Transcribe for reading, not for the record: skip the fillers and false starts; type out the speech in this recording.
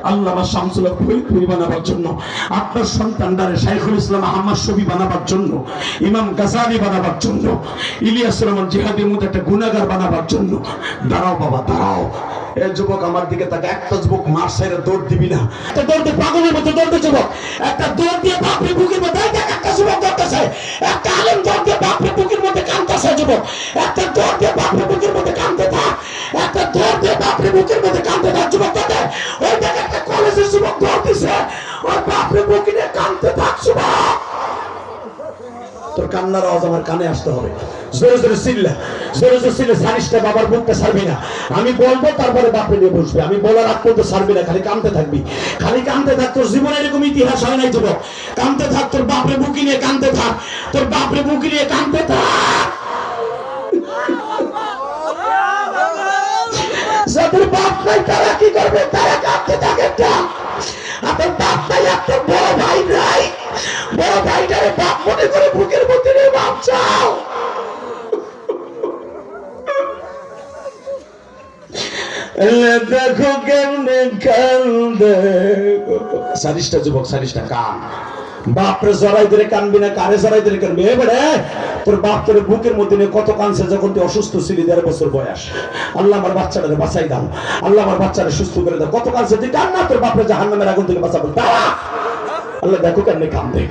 আল্লামা শামসুল হক ফরিদপুরি বানাবার জন্য, আপনার সন্তানদারে শাইখুল ইসলাম আহমদ শফি বানাবার জন্য, ইমাম গাজালি বানাবার জন্য, ইলিয়াস রহমান জিহাদির মধ্যে একটা গুনাহগার বানাবার জন্য। দাঁড়াও বাবা দাঁড়াও। এ যুবক আমার দিকে তাকে, একটা যুবক মার সাইরে দৌড় দিবি না, একটা দৌড় দিয়ে পাগলের মতো দৌড় দে যুবক, একটা দৌড় দিয়ে বাপরে বুকের মধ্যে একটা যুবক দৌড়তেছে, একটা আলেম দৌড় দিয়ে বাপরে বুকের মধ্যে কাঁদতেছে যুবক, একটা দৌড় দিয়ে বাপরে বুকের মধ্যে কাঁদতে থাক, একটা দৌড় দিয়ে বাপরে বুকের মধ্যে কাঁদতে থাক যুবক। ওই দেখ একটা কলেজের যুবক দৌড় দিছে, ওর বাপরে বুকে নিয়ে কাঁদতে থাক যুবক। তোর কান্নার আওয়াজ আমার কানে আসতে হবে, জোরে জোরে চিল্লা, জোরে জোরে চিল্লা। জানিসটা বাবার বুকটা ছাড়বি না, আমি বলবো তারপরে বাপরে নিয়ে বসবে, আমি বলার আগ পর্যন্ত ছাড়বি না, খালি কাঁদতে থাকবি, খালি কাঁদতে থাক। তোর জীবনে এরকম ইতিহাস হয় নাই যুবক, কাঁদতে থাক, তোর বাপরে বুকি নিয়ে কাঁদতে থাক, তোর বাপরে বুকি নিয়ে কাঁদতে থাক। যাদের বাপ নাই তারা কি করবে, তারা কাঁদতে থাকে। আপনার বাপ নাই, আপনার বড় ভাই নাই, বড় ভাইটারে বাপ মনে করে বুকের মধ্যে নিয়ে বাপ চাও। দেখো কেমনে কান্দে সারিসটা যুবক, সারিসটা কান। বাপরে জড়াই ধরে কানবি না, কারে জড়াই ধরে কানবি? এবারে তোর বাপ তোর বুকের মধ্যে নিয়ে কত কানছে যখন তুই অসুস্থ ছিলি, 1.5 বছর বয়স। আল্লাহ আমার বাচ্চাটারে বাঁচাই দাও, আল্লাহ আমার বাচ্চাটা সুস্থ করে দাও। কত কানছে তুই, কান না, তোর বাপরে জাহান্নামের আগুন থেকে বাঁচাবো। আল্লাহ দেখো কেমনে কান্দে।